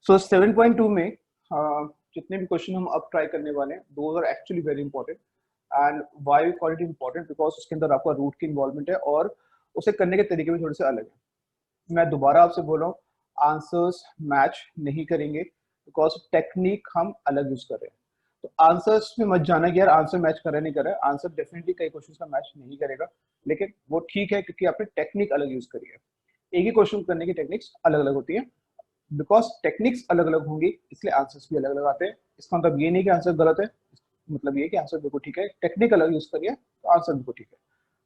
सो 7.2 में जितने भी क्वेश्चन हम अब ट्राई करने वाले हैं those are actually very important. And why we call it important because उसके अंदर आपका रूट की इन्वॉल्वमेंट है और उसे करने के तरीके भी थोड़े से अलग है। मैं दोबारा आपसे बोल रहा हूँ, आंसर्स मैच नहीं करेंगे बिकॉज टेक्निक हम अलग यूज कर रहे हैं। तो आंसर्स में मत जाना कि यार आंसर मैच कर रहा नहीं कर रहा है। आंसर डेफिनेटली कई क्वेश्चन का मैच नहीं करेगा, लेकिन वो ठीक है क्योंकि आपने टेक्निक अलग यूज करी है। एक ही क्वेश्चन करने की टेक्निक्स अलग अलग होती है। बिकॉज टेक्निक्स अलग अलग होंगी इसलिए आंसर्स भी अलग अलग आते हैं। इसका मतलब ये नहीं कि आंसर गलत है, मतलब ये कि आंसर बिल्कुल ठीक है। टेक्निक अलग यूज करिए तो आंसर बिल्कुल ठीक है।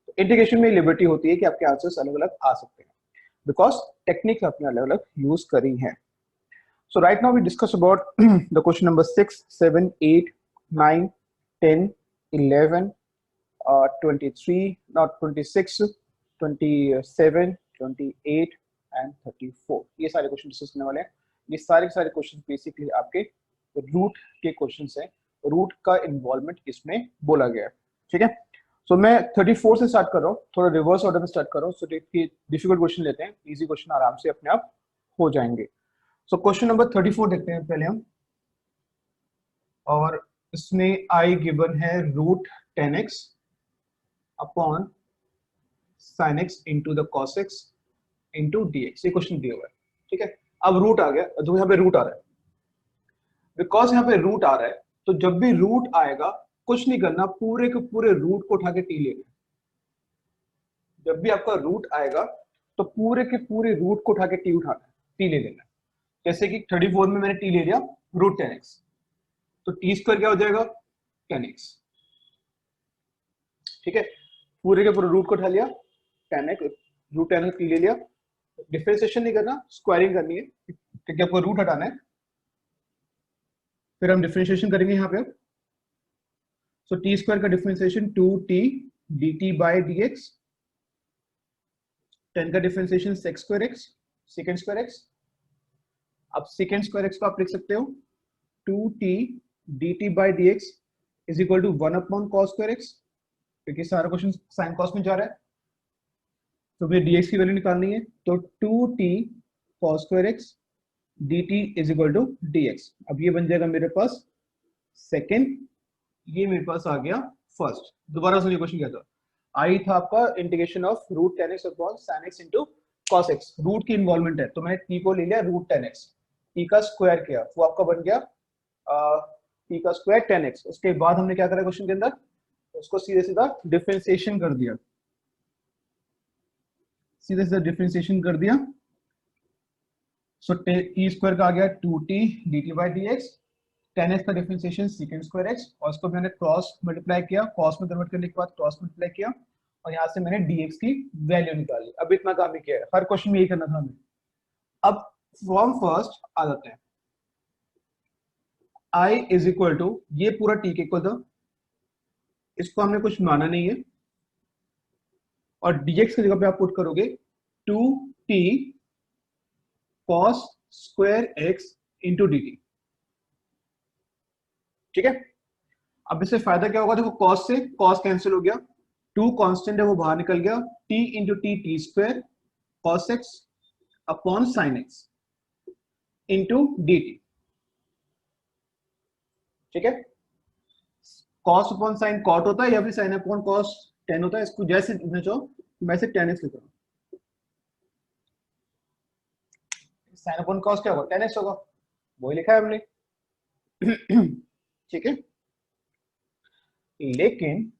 तो इंटीग्रेशन में लिबर्टी होती है कि आपके आंसर्स अलग अलग आ सकते हैं बिकॉज टेक्निक आपने अलग अलग यूज करी है। So right now we discuss about the question number 6, 7, 8, 9, 10, 11, 23, not 26, 27, 28 and 34। ये सारे क्वेश्चन डिस्कस करने वाले हैं। ये सारे के सारे क्वेश्चन बेसिकली आपके रूट के क्वेश्चन हैं। रूट का इन्वॉल्वमेंट इसमें बोला गया है, ठीक है। सो मैं 34 से स्टार्ट कर रहा हूँ, थोड़ा रिवर्स ऑर्डर में स्टार्ट कर रहा हूँ। सो डिफिकल्ट क्वेश्चन लेते हैं, इजी क्वेश्चन आराम से अपने आप हो जाएंगे। सो क्वेश्चन नंबर 34 देखते हैं पहले हम, और इसमें आई गिवन है root 10x upon sin x into the cos x into dx। ये क्वेश्चन दिया हुआ है, ठीक है। अब रूट आ गया, जो यहाँ पे रूट आ रहा है, बिकॉज यहाँ पे रूट आ रहा है तो जब भी रूट आएगा कुछ नहीं करना, पूरे के पूरे रूट को उठा के टी लेना। जब भी आपका रूट आएगा तो पूरे के पूरे रूट को उठा के टी उठाना, टी ले लेना। जैसे कि 34 में मैंने टी ले लिया रूट 10x, तो टी स्क्वायर क्या हो जाएगा 10x, ठीक है। पूरे के पूरे रूट को उठा लिया 10x, रूट 10x टी ले लिया। डिफरेंशिएशन नहीं करना, स्क्वायरिंग करनी है क्योंकि आपको रूट हटाना है। फिर हम डिफरेंशिएशन करेंगे यहाँ पे। सो टी स्क्वायर का differentiation 2t dt by dx, 10 का differentiation sec square x secant square x। अब secant स्क्वायर x को आप लिख सकते हो 2t dt by dx is equal to 1 upon cos square x, क्योंकि सारा क्वेश्चन sin cos में जा रहा है तो मुझे dx की वैल्यू निकालनी है। तो 2t cos square x dt is equal to dx। अब ये बन जाएगा मेरे पास सेकेंड, ये मेरे पास आ गया फर्स्ट। दोबारा सुनिए क्वेश्चन क्या था। आई था आपका integration of root 10x upon sin x into cos x। Root की इन्वॉल्वमेंट है तो मैंने t को ले लिया रूट 10x, t का स्क्वायर किया, वो आपका बन गया t का स्क्वायर 10x। उसके बाद हमने क्या करा क्वेश्चन के अंदर, उसको सीधे सीधा डिफरेंशिएशन कर दिया, सीधे सीधा डिफरेंशिएशन कर दिया। सो टी स्क्वायर का आ गया 2t dt by dx, 10x का डिफरेंशिएशन secant स्क्वायर x, और इसको मैंने क्रॉस मल्टीप्लाई किया, क्रॉस में कन्वर्ट करने के बाद क्रॉस मल्टीप्लाई किया और यहाँ से मैंने dx की वैल्यू निकाली। अब इतना काम ही किया है, हर क्वेश्चन में यही करना था हमें। अब फ्रॉम फर्स्ट आ जाते हैं, i इज इक्वल टू, ये पूरा t के इक्वल था, इसको हमने कुछ माना नहीं है, और dx की जगह पे आप पुट करोगे 2t cos square x into dt, ठीक है। अब इससे फायदा क्या होगा, देखो cos से cos कैंसिल हो गया, 2 कांस्टेंट है वो बाहर निकल गया, t into t square cos x upon sin x into dt, ठीक है। cos अपॉन sin cot होता है या फिर sin अपॉन cos tan होता है, इसको जैसे लिखना चाहो मैं इसे tan x लिख रहा हूं। sin अपॉन cos क्या होगा, tan x होगा, वही लिखा है हमने, ठीक है। लेकिन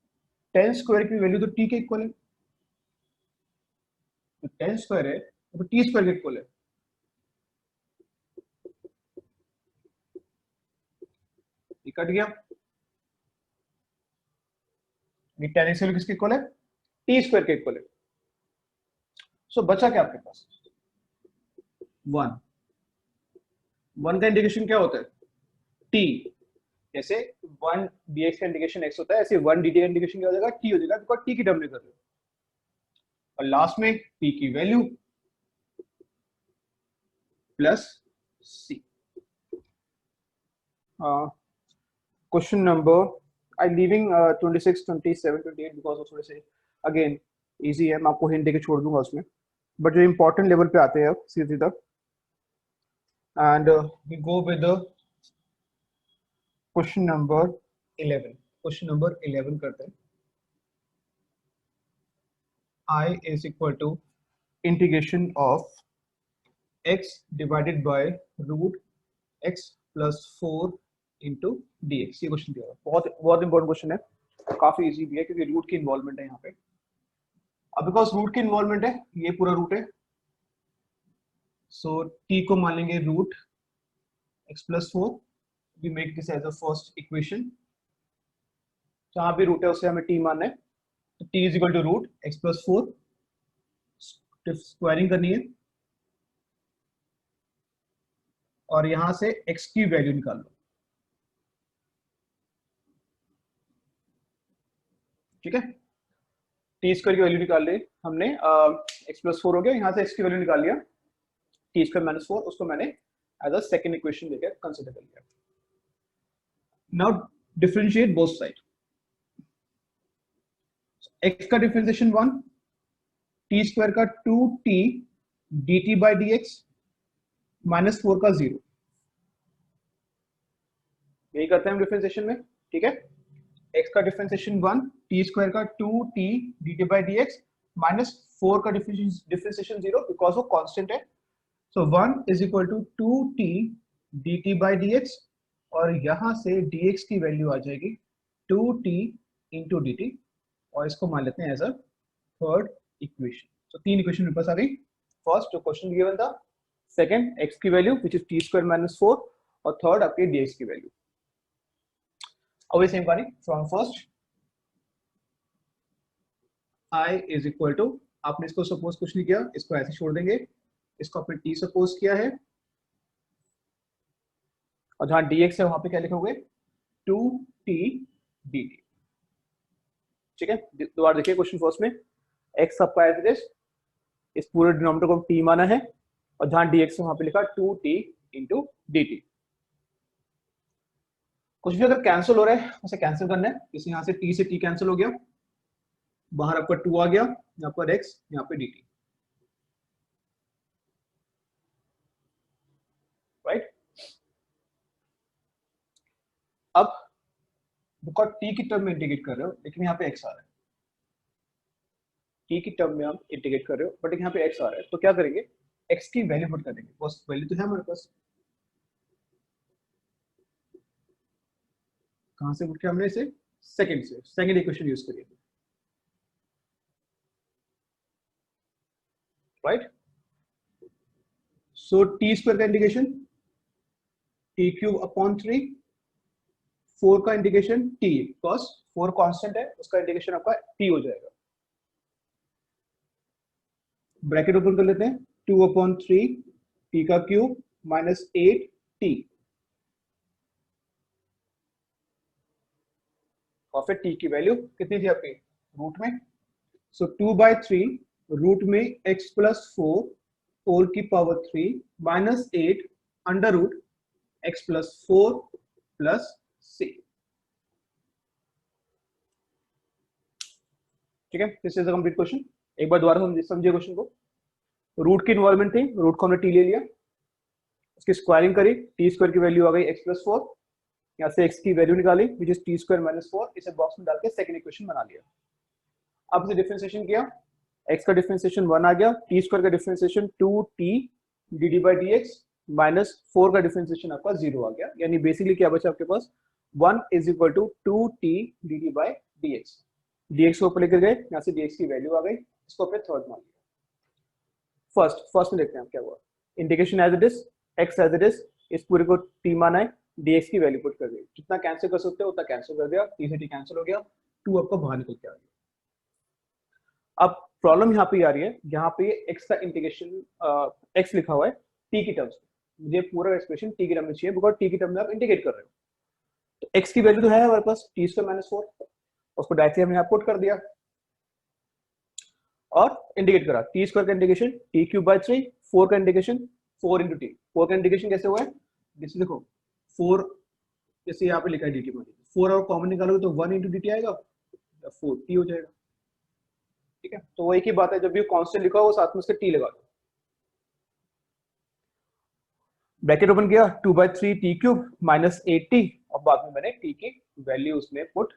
tan स्क्वायर की वैल्यू तो t के इक्वल है, तो tan स्क्वायर है तो t स्क्वायर के इक्वल है, ये कट गया, ये tan x वैल्यू किसके इक्वल है, t स्क्वायर के इक्वल है। सो बचा क्या आपके पास 1, 1 का इंडिकेशन क्या होता है t, जैसे 1 dx का इंडिकेशन x होता है, ऐसे 1 dt का इंडिकेशन क्या हो जाएगा t हो जाएगा, बिकॉज़ t की टर्म में कर रहे हो, और लास्ट में t की value plus c। Question number I leaving 26, 27, 28 because of थोड़े से अगेन इजी है, मैं आपको हिंट देके छोड़ दूंगा उसमें, बट जो इंपॉर्टेंट लेवल पे आते हैं अब सीधे सीधा and we go with the question number 11. Question number 11 करते हैं. I is equal to integration of x divided by root x plus 4 into dx. ये क्वेश्चन दिया है, बहुत बहुत इंपॉर्टेंट क्वेश्चन है, काफी इजी भी है क्योंकि रूट की इन्वॉल्वमेंट है यहाँ पे. अब बिकॉज रूट की इन्वॉल्वमेंट है, ये पूरा रूट है, सो t को मान लेंगे root x plus 4. We make this as a first equation. जहां भी रूट है उसे हमें t मानना है, तो t is equal to root x plus 4. Squaring करनी है और यहां से x की वैल्यू निकाल लो. ठीक है, टी स्क्वायर की वैल्यू निकाल ली हमने, x प्लस 4 हो गया, यहाँ से x की वैल्यू निकाल लिया टी स्क्वायर माइनस 4, उसको मैंने एज अ सेकंड इक्वेशन लेकर कंसीडर कर लिया. Now differentiate both side. x का डिफरेंशिएशन 1, टी स्क्वायर का 2t dt by dx minus 4 का 0. यही करते हैं हम डिफरेंशिएशन में. ठीक है, x का डिफरेंशिएशन 1, टी स्क्वायर का 2t dt by dx minus 4 का डिफरेंशिएशन 0 बिकॉज वो कांस्टेंट है. So 1 is equal to 2t dt by dx और यहां से dx की वैल्यू आ जाएगी 2t इंटू dt और इसको मान लेते हैं एज अ थर्ड इक्वेशन. तो तीन इक्वेशन मेरे पास आ गई. फर्स्ट जो क्वेश्चन गिवन था, सेकंड x की value which is T square minus 4 और थर्ड आपके dx की वैल्यू. अब सेम कहानी from first. I is equal to, आपने इसको सपोज कुछ नहीं किया, इसको ऐसे छोड़ देंगे, इसको आपने t सपोज किया है और जहां dx है वहां पे क्या लिखोगे 2t dt. ठीक है, दोबारा देखिए क्वेश्चन फर्स्ट में x आपका एज इट इज, इस पूरे डिनोमिनेटर को t माना है और जहां dx है वहां पे लिखा 2t इंटू dt. कुछ भी अगर कैंसिल हो रहा है उसे कैंसिल करना है. जैसे यहाँ से t से t कैंसिल हो गया, बाहर आपका 2 आ गया, यहाँ पर x, यहाँ पे dt. राइट, अब बिकॉज t की टर्म में इंटीग्रेट कर रहे हो लेकिन यहाँ पे x आ रहा है, t की टर्म में हम इंटीग्रेट कर रहे हो बट यहाँ पे x आ रहा है, तो क्या करेंगे x की वैल्यू पुट कर देंगे. बस वैल्यू तो है हमारे पास, कहां से पुट किया हमने इसे, सेकंड से, सेकंड इक्वेशन यूज करिए. राइट, सो टी स्क्वायर का इंटीग्रेशन टी क्यूब अपॉन 3, 4 का इंटीग्रेशन टी, बिकॉज 4 कांस्टेंट है उसका इंटीग्रेशन आपका टी हो जाएगा. ब्रैकेट ओपन कर लेते हैं, 2 अपॉन 3 टी का क्यूब माइनस 8 टी और फिर टी की वैल्यू कितनी थी आपकी रूट में. सो 2/3 रूट में x प्लस 4 होल की power 3 minus 8 under root x plus 4 plus c. ठीक है, this is a complete question. एक बार दोबारा समझिए क्वेश्चन को. रूट की इन्वॉल्वमेंट थी, रूट को हमने टी ले लिया, उसकी स्क्वायरिंग करी, टी स्क्वायर की वैल्यू आ गई x प्लस 4, यहाँ से x की वैल्यू निकाली which is T square minus 4, इसे बॉक्स में डाल के सेकंड इक्वेशन बना लिया. अब इसे डिफरेंशिएशन किया, x का डिफरेंशिएशन 1 आ गया, टी स्क्वायर का differentiation 2t dt by dx minus 4 का डिफरेंशिएशन आपका 0 आ गया. यानी बेसिकली क्या बचा आपके पास 1 is equal to 2t dt by dx. dx को ऊपर लेकर गए, यहाँ से dx की वैल्यू आ गई, इसको अपने थर्ड मान लिया. फर्स्ट में देखते हैं क्या हुआ. Integration as it is, x as it is, इस पूरे को t माना है, dx की वैल्यू पुट कर दी, जितना कैंसिल कर सकते हो उतना कैंसिल कर दिया, t से t कैंसिल हो गया, 2 आपका बाहर निकल के आ गया. अब प्रॉब्लम यहाँ पे आ रही है, यहाँ पे x का इंटीग्रेशन x लिखा हुआ है t की टर्म्स में, मुझे पूरा एक्सप्रेशन t की टर्म में चाहिए बिकॉज t की टर्म में आप इंटीग्रेट कर रहे हो. तो x की वैल्यू तो है हमारे पास t स्क्वायर माइनस 4, उसको डायरेक्टली हमने यहाँ पुट कर दिया और इंटीग्रेट करा. टी स्क्वायर का इंटीग्रेशन टी क्यूब बाई 3, 4 का इंटीग्रेशन 4 इंटू टी. 4 का इंटीग्रेशन कैसे हुआ है, जैसे देखो 4 जैसे यहाँ पे लिखा है डी टी, 4 और कॉमन निकालोगे तो 1 इंटू डी टी आएगा, 4 टी हो जाएगा. ठीक है, तो वही की बात है, जब भी कांस्टेंट लिखा हो साथ में उसके टी लगा दो. ब्रैकेट ओपन किया, 2/3t³ माइनस 80 और बाद में मैंने t की वैल्यू उसमें पुट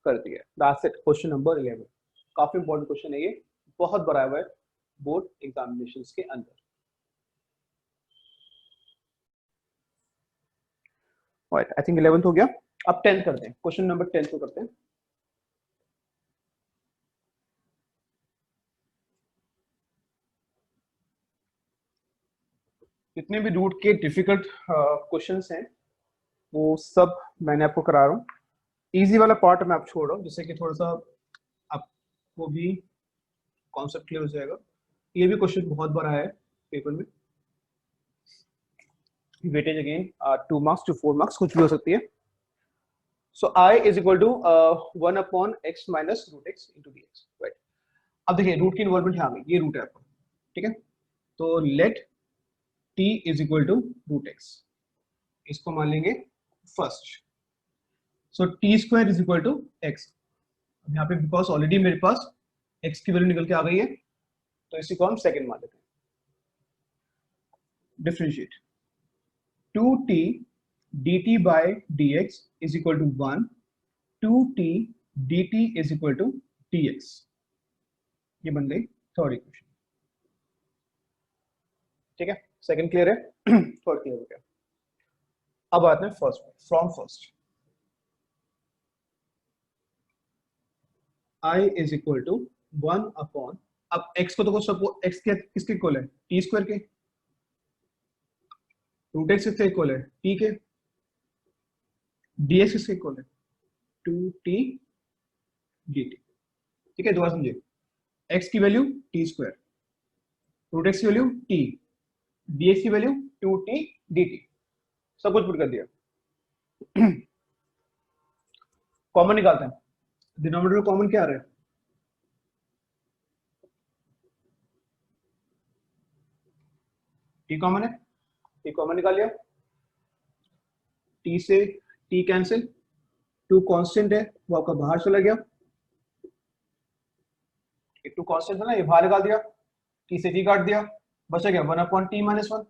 कर दिया। That's it, question number 11। काफी इंपॉर्टेंट क्वेश्चन है ये, बहुत बड़ा है बोर्ड एग्जामिनेशंस के अंदर। आई थिंक 11th हो गया, अब 10th करते हैं, क्वेश्चन नंबर 10 को करते हैं। जितने भी रूट के डिफिकल्ट क्वेश्चंस हैं वो सब मैंने आपको करा रहा हूँ। इजी वाला पार्ट मैं आप छोड़ रहा हूँ, जिससे कि थोड़ा सा आपको भी कॉन्सेप्ट क्लियर हो जाएगा। ये भी क्वेश्चन बहुत बड़ा है पेपर में, weightage again 2 marks to 4 marks कुछ भी हो सकती है। So I is equal to 1/x minus root x into d x, right. अब देखिए रूट की इन्वॉल्वमेंट है, ये रूट है आपका, ठीक है। तो let t is equal to root x, इसको मान लेंगे first. So T square is equal to x, यहाँ पे बिकॉज ऑलरेडी मेरे पास x की वैल्यू निकल के आ गई है, तो इसी को हम सेकंड मान लेते हैं। Differentiate 2t dt by dx is equal to 1, 2t dt is equal to dx। ये बन गई थर्ड इक्वेशन, ठीक है। सेकंड क्लियर है, थर्ड क्लियर हो गया। अब आते हैं first, from first I is equal to 1 upon, अब x को तो सपोज x के किसके इक्वल है, टी स्क्वायर के, रूट एक्स किसके इक्वल है, t के, dx किसके इक्वल है, 2t dt, ठीक है। दोबारा समझिए, x की value t square, root x की वैल्यू t, dx की वैल्यू 2t dt, सब कुछ पुट कर दिया। कॉमन निकालते हैं, डिनोमिनेटर में कॉमन क्या आ रहा है, t कॉमन है, t कॉमन निकाल लिया, t से t कैंसिल, 2 कांस्टेंट है वो आपका बाहर चला गया, 2 कांस्टेंट है ना, ये बाहर निकाल दिया, t से t काट दिया, बचा क्या 1/t-1।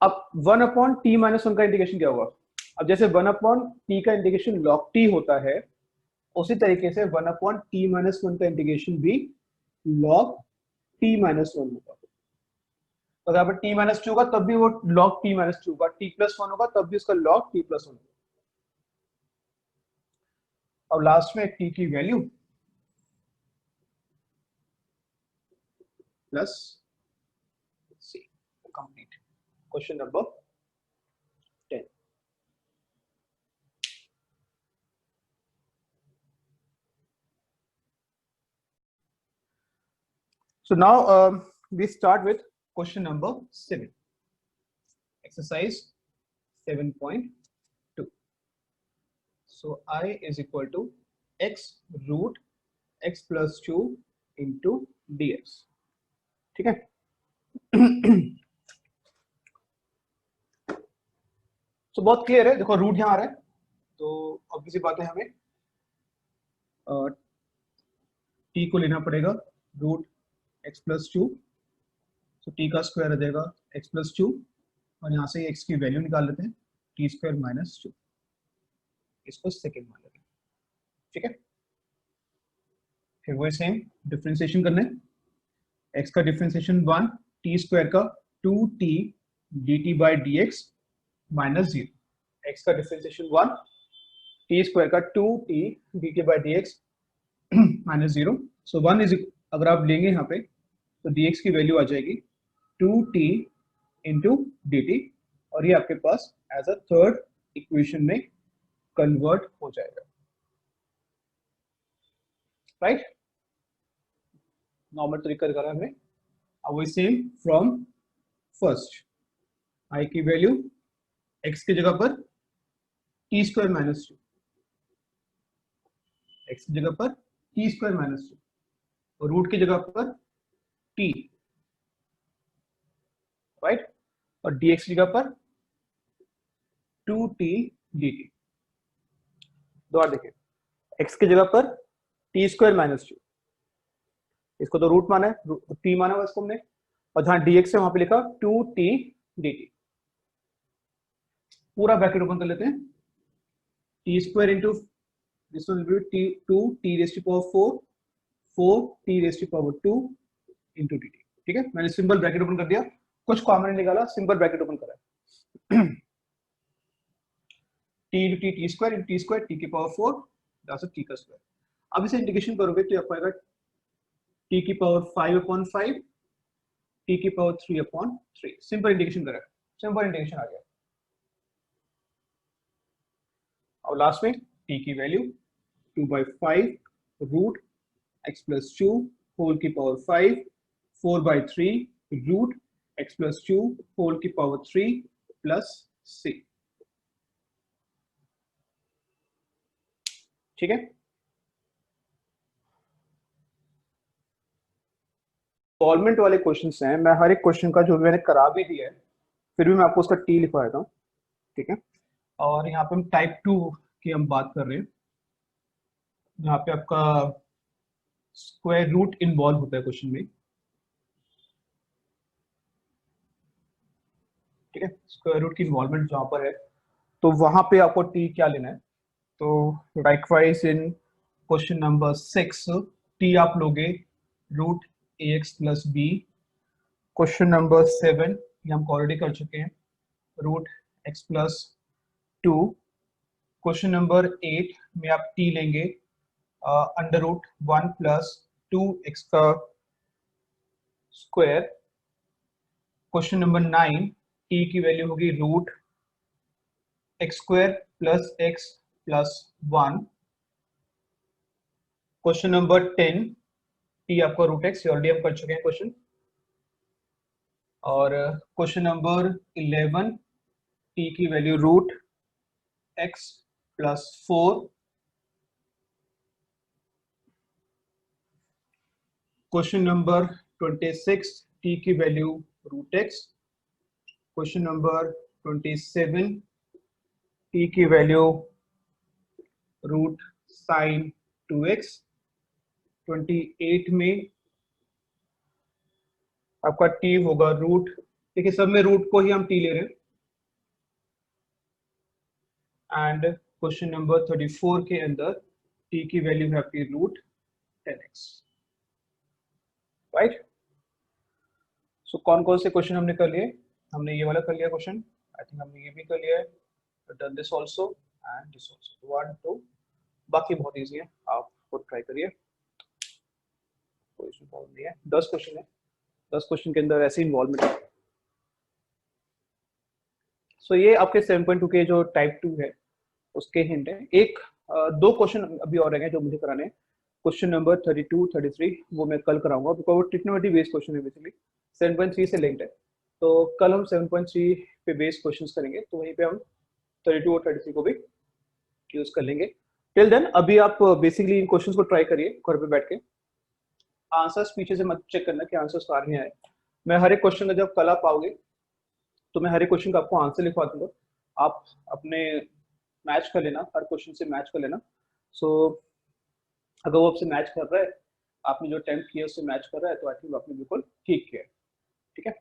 अब 1/t-1 का इंटीग्रेशन क्या होगा, अब जैसे 1/t का इंटीग्रेशन log t होता है, उसी तरीके से 1/t-1 का इंटीग्रेशन भी log t-1 होगा। तो अगर t-2 होगा तब भी वो log t-2 होगा, t+1 होगा तब भी उसका log t+1 होगा। और लास्ट में t की value plus c, complete. Question number 10। So now we start with question number 7, exercise 7.2. So I is equal to x root x plus 2 into dx, ठीक है। तो बहुत क्लियर है, देखो रूट यहाँ आ रहा है, तो ऑब्वियस सी बात है हमें t को लेना पड़ेगा रूट x प्लस 2, तो t का स्क्वायर आ जाएगा x प्लस 2, और यहाँ से x की वैल्यू निकाल लेते हैं t स्क्वायर माइनस 2, इसको सेकेंड मान लेते हैं, ठीक है। फिर वही सेम डिफरेंशिएशन करना है, x का डिफरेंशिएशन 1, t स्क्वायर का 2t dt by dx minus 0, x का डिफरेंशिएशन 1, t स्क्वायर का 2t dt by dx minus 0। So 1 is, अगर आप लेंगे यहाँ पे तो dx की वैल्यू आ जाएगी 2t इंटू dt, और ये आपके पास एज अ थर्ड इक्वेशन में कन्वर्ट हो जाएगा, राइट। नॉर्मल तरीका करा हमने। अब वही सेम फ्रॉम फर्स्ट, i की वैल्यू x की जगह पर t स्क्वायर माइनस 2, x की जगह पर t स्क्वायर माइनस 2, और रूट की जगह पर t, राइट, और dx की जगह पर 2t dt। दोबारा देखिए, x की जगह पर t स्क्वायर माइनस 2, इसको तो रूट माना है, t माना हुआ इसको हमने, और जहां dx है वहां पे लिखा 2t dt। पूरा ब्रैकेट ओपन कर लेते हैं, t square into this will be t 2t raise to power 4 4t raise to power 2 into dt। ठीक है, मैंने सिंपल ब्रैकेट ओपन कर दिया, कुछ कॉमन निकाला, सिंपल ब्रैकेट ओपन करा। t into t square into t square t की power 4 that's t का स्क्वायर। अब इसे इंटीग्रेशन करोगे तो आपको आएगा t की पावर 5/5 t की पावर 3/3। सिंपल इंटीग्रेशन करा, सिंपल इंटीग्रेशन आ गया। और लास्ट में t की value 2/5 root x plus 2 whole की power 5 4/3 root x plus 2 whole की पावर 3 प्लस c। ठीक है, इन्वॉल्वमेंट वाले क्वेश्चंस हैं, मैं हर एक क्वेश्चन का जो मैंने करा भी दिया है फिर भी मैं आपको उसका टी लिखवा देता हूँ। ठीक है, और यहाँ पे हम टाइप 2 की हम बात कर रहे हैं, जहाँ पे आपका स्क्वायर रूट इन्वॉल्व होता है क्वेश्चन में। ठीक है, स्क्वायर रूट की इन्वॉल्वमेंट जहाँ पर है तो वहां पे आपको टी क्या लेना है। तो likewise in question number 6 t आप लोगे root a x plus b. Question number 7 ये हम ऑलरेडी कर चुके हैं, root x plus 2। Question number 8 में आप टी लेंगे अंडर रूट 1 प्लस 2x का स्क्वायर। क्वेश्चन नंबर 9 टी की वैल्यू होगी root x square plus x plus 1। Question number 10 t आपका रूट एक्स ऑलरेडी हम कर चुके हैं क्वेश्चन। और क्वेश्चन नंबर 11 टी की value root x plus 4। Question number 26 t की value root x. Question number 27 t की वैल्यू रूट साइन 2x। 28 में आपका टी होगा रूट, देखिए सब में रूट को ही हम टी ले रहे हैं। एंड क्वेश्चन नंबर 34 के अंदर टी की वैल्यू है आपकी रूट 10x। राइट, सो कौन कौन से क्वेश्चन हमने कर लिए, हमने ये वाला कर लिया क्वेश्चन, आई थिंक हमने ये भी कर लिया है, done this also and this also 1 2। बाकी बहुत इजी है, आप खुद ट्राई करिए, कोई प्रॉब्लम नहीं है। 10 क्वेश्चन है, 10 क्वेश्चन के अंदर ऐसी इन्वॉल्वमेंट है। सो ये आपके 7.2 के जो टाइप 2 है उसके हिंट है। एक दो क्वेश्चन अभी और रहेंगे जो मुझे कराने हैं, क्वेश्चन नंबर 32 33 वो मैं कल कराऊंगा बिकॉज वो ट्रिग्नोमेट्री बेस्ड क्वेश्चन है, बेसिकली 7.3 से लिंक्ड है। तो कल हम 7.3 पे बेस्ड क्वेश्चंस करेंगे, तो वहीं पे हम 32 और 33 को भी यूज कर लेंगे। टिल देन अभी आप बेसिकली इन क्वेश्चंस को ट्राई करिए घर पे बैठ के, आंसर्स पीछे से मत चेक करना कि आंसर्स आ रहे हैं। मैं हर एक क्वेश्चन का जब कल आप आओगे तो मैं हर एक क्वेश्चन का आपको आंसर लिखवा दूंगा, आप अपने मैच कर लेना, हर क्वेश्चन से मैच कर लेना। सो अगर वो आपसे मैच कर रहा है, आपने जो अटेम्प्ट किया उससे मैच कर रहा है, तो आई थिंक आपने बिल्कुल ठीक किया है। ठीक है।